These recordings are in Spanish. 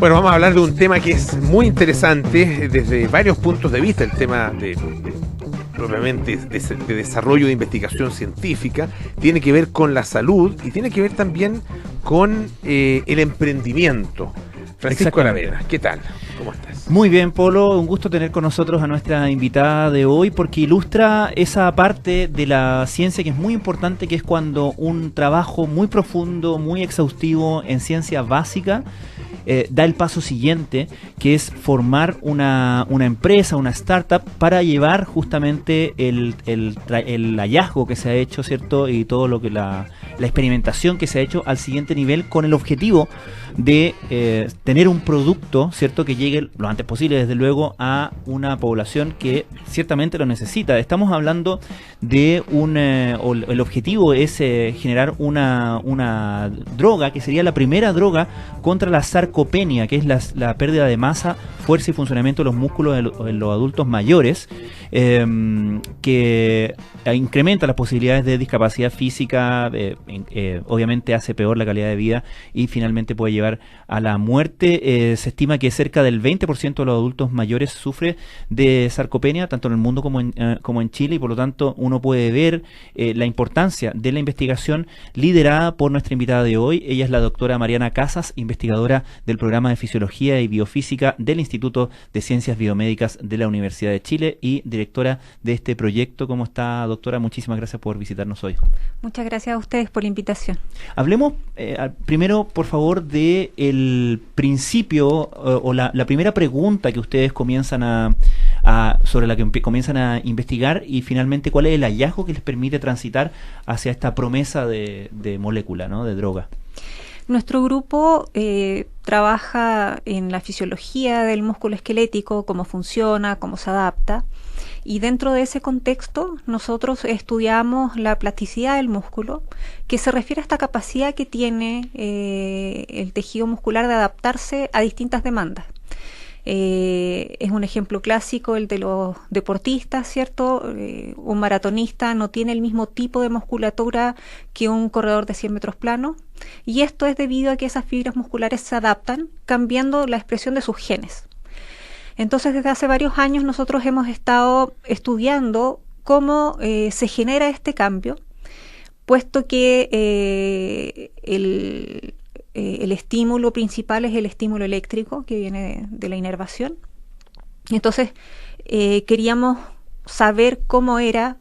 Bueno, vamos a hablar de un tema que es muy interesante desde varios puntos de vista, el tema propiamente de desarrollo de investigación científica, tiene que ver con la salud y tiene que ver también con el emprendimiento. Francisco Aravena, ¿qué tal? ¿Cómo estás? Muy bien, Polo, un gusto tener con nosotros a nuestra invitada de hoy porque ilustra esa parte de la ciencia que es muy importante, que es cuando un trabajo muy profundo, muy exhaustivo en ciencia básica da el paso siguiente, que es formar una empresa, una startup, para llevar justamente el hallazgo que se ha hecho, ¿cierto? Y todo lo que la experimentación que se ha hecho al siguiente nivel, con el objetivo de tener un producto, ¿cierto?, que llegue lo antes posible, desde luego, a una población que ciertamente lo necesita. Estamos hablando de el objetivo es generar una droga que sería la primera droga contra la sarcopenia, que es la pérdida de masa, fuerza y funcionamiento de los músculos en los adultos mayores, que incrementa las posibilidades de discapacidad física, obviamente hace peor la calidad de vida y finalmente puede llevar a la muerte. Se estima que cerca del 20% de los adultos mayores sufre de sarcopenia, tanto en el mundo como en Chile, y por lo tanto uno puede ver la importancia de la investigación liderada por nuestra invitada de hoy. Ella es la doctora Mariana Casas, investigadora del programa de Fisiología y Biofísica del Instituto de Ciencias Biomédicas de la Universidad de Chile y directora de este proyecto. ¿Cómo está, doctora? Muchísimas gracias por visitarnos hoy. Muchas gracias a ustedes por la invitación. Hablemos primero, por favor, de el principio o la primera pregunta que ustedes comienzan sobre la que comienzan a investigar, y finalmente cuál es el hallazgo que les permite transitar hacia esta promesa de molécula, ¿no?, de droga. Nuestro grupo trabaja en la fisiología del músculo esquelético, cómo funciona, cómo se adapta, y dentro de ese contexto nosotros estudiamos la plasticidad del músculo, que se refiere a esta capacidad que tiene el tejido muscular de adaptarse a distintas demandas. Es un ejemplo clásico el de los deportistas, ¿cierto? Un maratonista no tiene el mismo tipo de musculatura que un corredor de 100 metros plano, y esto es debido a que esas fibras musculares se adaptan cambiando la expresión de sus genes. Entonces, desde hace varios años nosotros hemos estado estudiando cómo se genera este cambio, puesto que el estímulo principal es el estímulo eléctrico que viene de la inervación. Entonces queríamos saber cómo era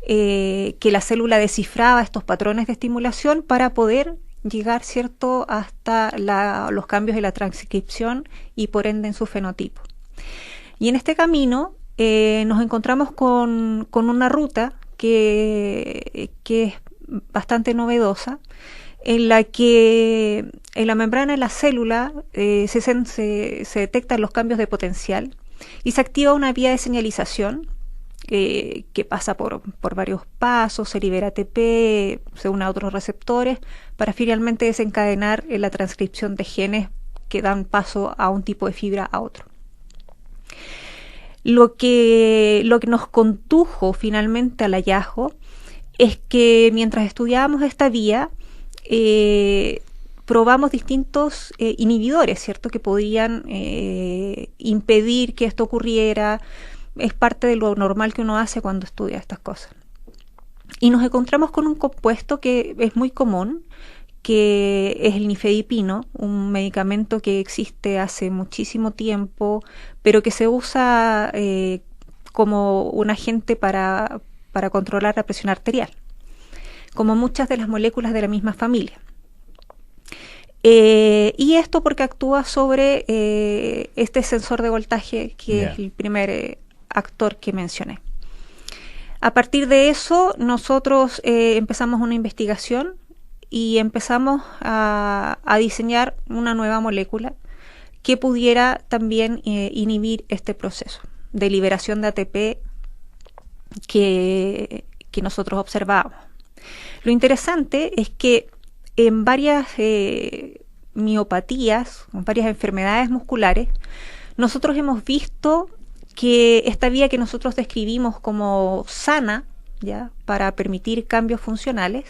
que la célula descifraba estos patrones de estimulación para poder llegar, ¿cierto?, hasta los cambios de la transcripción y por ende en su fenotipo. Y en este camino nos encontramos con una ruta que es bastante novedosa, en la que en la membrana de la célula se detectan los cambios de potencial y se activa una vía de señalización que pasa por varios pasos, se libera ATP, se une a otros receptores para finalmente desencadenar la transcripción de genes que dan paso a un tipo de fibra a otro. Lo que nos condujo finalmente al hallazgo es que mientras estudiábamos esta vía, probamos distintos inhibidores, ¿cierto?, que podían impedir que esto ocurriera. Es parte de lo normal que uno hace cuando estudia estas cosas. Y nos encontramos con un compuesto que es muy común, que es el nifedipino, un medicamento que existe hace muchísimo tiempo, pero que se usa como un agente para controlar la presión arterial, como muchas de las moléculas de la misma familia. Y esto porque actúa sobre este sensor de voltaje, que es el primer actor que mencioné. A partir de eso, nosotros empezamos una investigación y empezamos a diseñar una nueva molécula que pudiera también inhibir este proceso de liberación de ATP que nosotros observábamos. Lo interesante es que en varias miopatías, en varias enfermedades musculares, nosotros hemos visto que esta vía que nosotros describimos como sana, ¿ya?, para permitir cambios funcionales,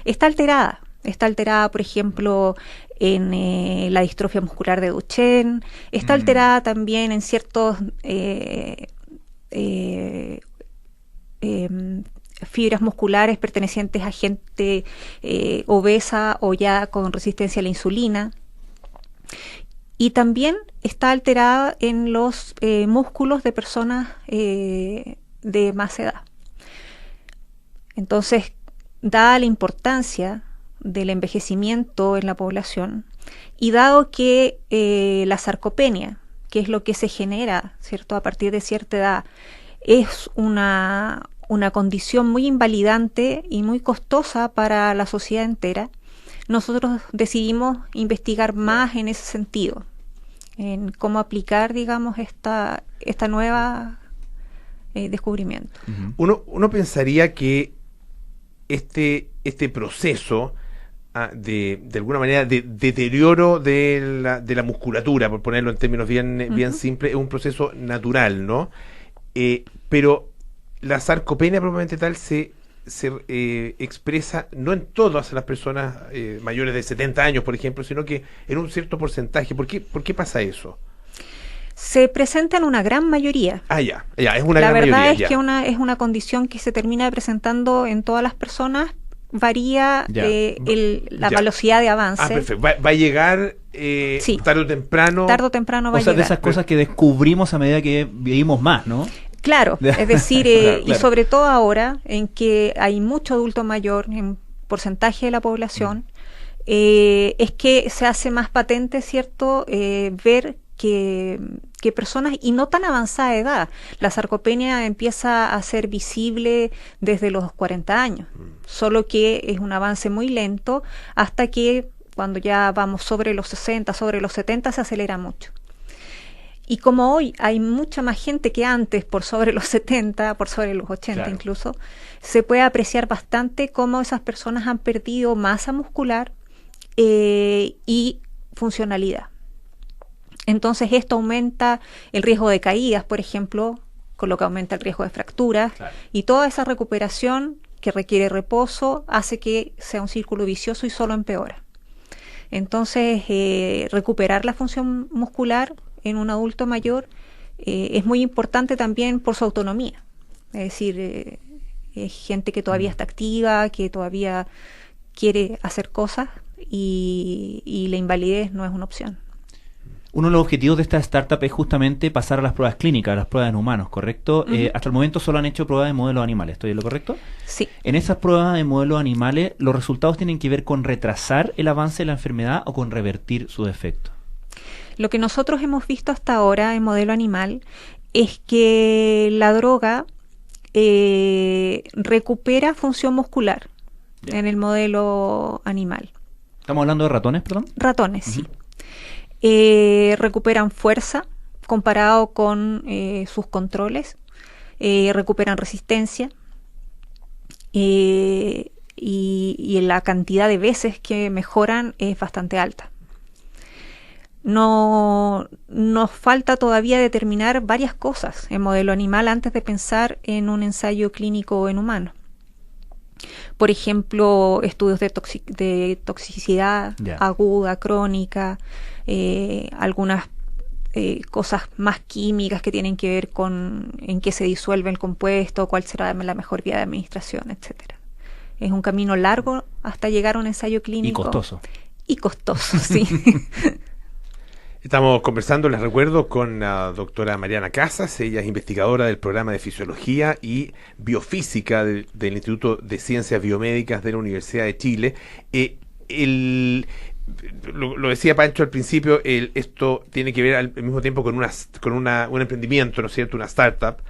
está alterada. Está alterada, por ejemplo, en la distrofia muscular de Duchenne. Está alterada también en ciertos fibras musculares pertenecientes a gente obesa o ya con resistencia a la insulina. Y también está alterada en los músculos de personas de más edad. Entonces, dada la importancia del envejecimiento en la población y dado que la sarcopenia, que es lo que se genera, ¿cierto?, a partir de cierta edad, es una condición muy invalidante y muy costosa para la sociedad entera, nosotros decidimos investigar más en ese sentido, en cómo aplicar, digamos, esta nueva descubrimiento. Uno pensaría que este proceso de alguna manera de deterioro de la musculatura, por ponerlo en términos bien simples, es un proceso natural, ¿no? Pero la sarcopenia propiamente tal se expresa no en todas las personas mayores de 70 años, por ejemplo, sino que en un cierto porcentaje. ¿Por qué pasa eso? Se presenta en una gran mayoría. Ya, es una la gran mayoría. La verdad es que es una condición que se termina presentando en todas las personas, varía la velocidad de avance. Perfecto. Va a llegar sí. tarde o temprano. Tarde o temprano va a llegar. O sea, de esas cosas que descubrimos a medida que vivimos más, ¿no? Claro, es decir, claro. Y sobre todo ahora, en que hay mucho adulto mayor en porcentaje de la población, es que se hace más patente, ¿cierto?, ver que personas, y no tan avanzada edad, la sarcopenia empieza a ser visible desde los 40 años, solo que es un avance muy lento hasta que cuando ya vamos sobre los 60, sobre los 70 se acelera mucho. Y como hoy hay mucha más gente que antes por sobre los 70, por sobre los 80 claro. Incluso, se puede apreciar bastante cómo esas personas han perdido masa muscular y funcionalidad. Entonces esto aumenta el riesgo de caídas, por ejemplo, con lo que aumenta el riesgo de fracturas, claro. Y toda esa recuperación que requiere reposo hace que sea un círculo vicioso y solo empeora. Entonces recuperar la función muscular en un adulto mayor es muy importante también por su autonomía. Es decir, es gente que todavía está activa, que todavía quiere hacer cosas y la invalidez no es una opción. Uno de los objetivos de esta startup es justamente pasar a las pruebas clínicas, a las pruebas en humanos, ¿correcto? Hasta el momento solo han hecho pruebas de modelos animales, ¿estoy en lo correcto? Sí. En esas pruebas de modelos animales, ¿los resultados tienen que ver con retrasar el avance de la enfermedad o con revertir sus efectos? Lo que nosotros hemos visto hasta ahora en modelo animal es que la droga recupera función muscular en el modelo animal. ¿Estamos hablando de ratones, perdón? Ratones, sí. Recuperan fuerza comparado con sus controles, recuperan resistencia y la cantidad de veces que mejoran es bastante alta. No nos falta todavía determinar varias cosas en modelo animal antes de pensar en un ensayo clínico en humanos. Por ejemplo, estudios de toxicidad aguda, crónica, algunas cosas más químicas que tienen que ver con en qué se disuelve el compuesto, cuál será la mejor vía de administración, etcétera. Es un camino largo hasta llegar a un ensayo clínico. Y costoso, sí. Estamos conversando, les recuerdo, con la doctora Mariana Casas. Ella es investigadora del programa de Fisiología y Biofísica del Instituto de Ciencias Biomédicas de la Universidad de Chile. Lo decía Pancho al principio, esto tiene que ver al mismo tiempo con un emprendimiento, ¿no es cierto?, una startup.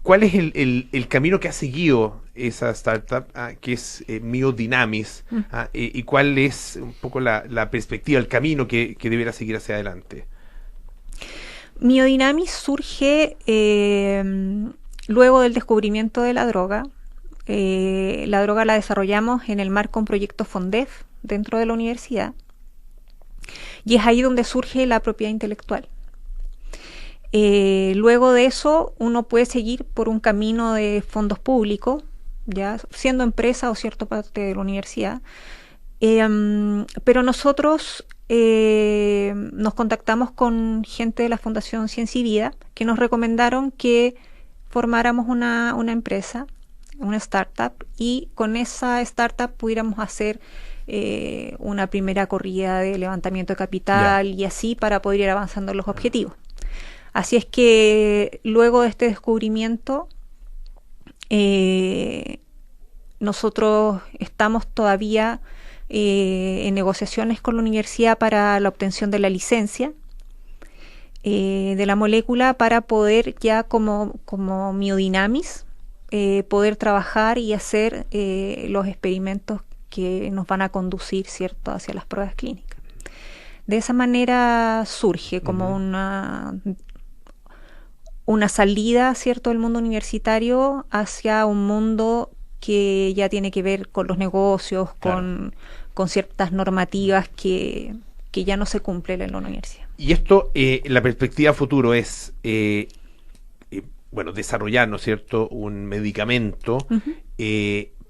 ¿Cuál es el camino que ha seguido esa startup, que es Miodynamis, y cuál es un poco la perspectiva, el camino que deberá seguir hacia adelante? Miodynamis surge luego del descubrimiento de la droga. La droga la desarrollamos en el marco de un proyecto FONDEF dentro de la universidad, y es ahí donde surge la propiedad intelectual. Luego de eso uno puede seguir por un camino de fondos públicos, ya siendo empresa o cierta parte de la universidad, Pero nosotros nos contactamos con gente de la Fundación Ciencia y Vida que nos recomendaron que formáramos una empresa, una startup, y con esa startup pudiéramos hacer una primera corrida de levantamiento de capital y así para poder ir avanzando en los objetivos. Así es que luego de este descubrimiento, nosotros estamos todavía en negociaciones con la universidad para la obtención de la licencia de la molécula para poder ya como Miodinamis poder trabajar y hacer los experimentos que nos van a conducir, ¿cierto?, hacia las pruebas clínicas. De esa manera surge como una salida, ¿cierto?, del mundo universitario hacia un mundo que ya tiene que ver con los negocios, con ciertas normativas que ya no se cumplen en la universidad. Y esto, la perspectiva futuro es, desarrollar, ¿no es cierto?, un medicamento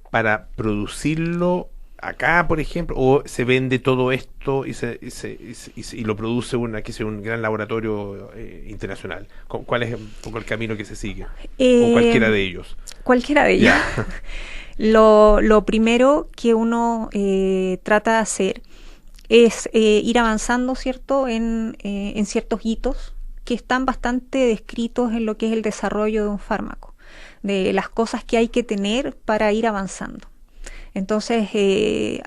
para producirlo acá, por ejemplo, o se vende todo esto y lo produce un gran laboratorio internacional. ¿Cuál es un poco el camino que se sigue? O cualquiera de ellos. Cualquiera de ellos. Lo primero que uno trata de hacer es ir avanzando, ¿cierto?, en ciertos hitos que están bastante descritos en lo que es el desarrollo de un fármaco, de las cosas que hay que tener para ir avanzando. Entonces, el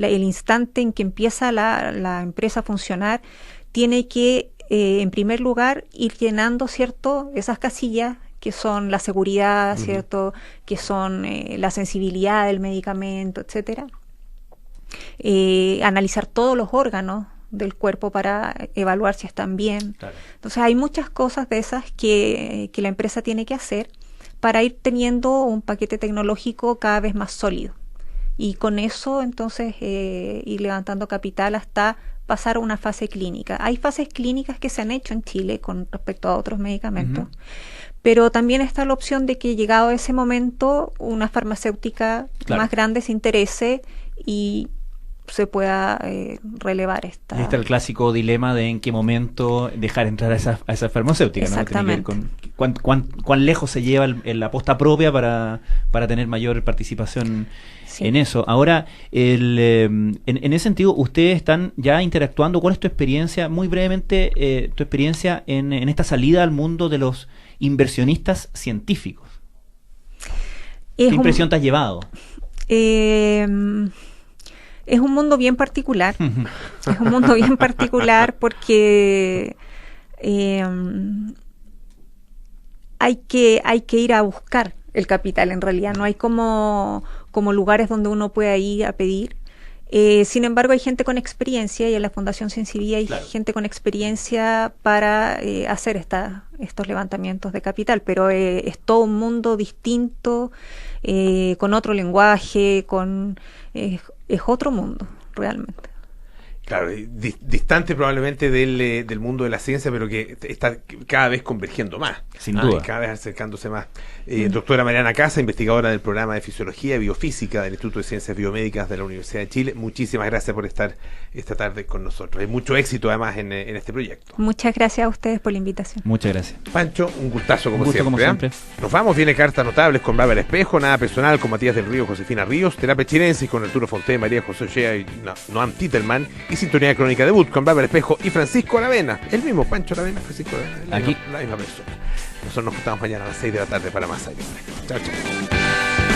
instante en que empieza la empresa a funcionar, tiene que, en primer lugar, ir llenando, ¿cierto?, esas casillas que son la seguridad, ¿cierto?, que son la sensibilidad del medicamento, etcétera. Analizar todos los órganos del cuerpo para evaluar si están bien. Claro. Entonces, hay muchas cosas de esas que la empresa tiene que hacer para ir teniendo un paquete tecnológico cada vez más sólido. Y con eso, entonces, ir levantando capital hasta pasar a una fase clínica. Hay fases clínicas que se han hecho en Chile con respecto a otros medicamentos, pero también está la opción de que, llegado a ese momento, una farmacéutica más grande se interese y se pueda relevar esta. Ahí está el clásico dilema de en qué momento dejar entrar a esa farmacéutica, ¿no? Tiene que ver con cuán lejos se lleva la aposta propia para tener mayor participación en eso. Ahora, en ese sentido, ustedes están ya interactuando. ¿Cuál es tu experiencia, muy brevemente, tu experiencia en esta salida al mundo de los inversionistas científicos? ¿Qué impresión te has llevado? Es un mundo bien particular. Es un mundo bien particular porque hay que ir a buscar el capital, en realidad. No hay como lugares donde uno pueda ir a pedir. Sin embargo, hay gente con experiencia, y en la Fundación Ciencia y Vida hay gente con experiencia para hacer estos levantamientos de capital, pero es todo un mundo distinto, con otro lenguaje, es otro mundo, realmente. Claro, distante probablemente del mundo de la ciencia, pero que está cada vez convergiendo más. Sin duda. Cada vez acercándose más. Doctora Mariana Casa, investigadora del programa de Fisiología y Biofísica del Instituto de Ciencias Biomédicas de la Universidad de Chile, muchísimas gracias por estar esta tarde con nosotros. Hay mucho éxito además en este proyecto. Muchas gracias a ustedes por la invitación. Muchas gracias. Pancho, un gustazo como siempre. Nos vamos, viene Cartas Notables con Bárbara Espejo, Nada Personal con Matías del Río, Josefina Ríos, Terapia Chilensis con Arturo Fonté, María José Ochea y Noam Titelman, y Sintonía Crónica Debut con Bárbara Espejo y Francisco Aravena. El mismo Pancho Aravena, Francisco Aravena, la misma persona. Nosotros nos juntamos mañana a las 6 de la tarde para más aire. Chao, chao.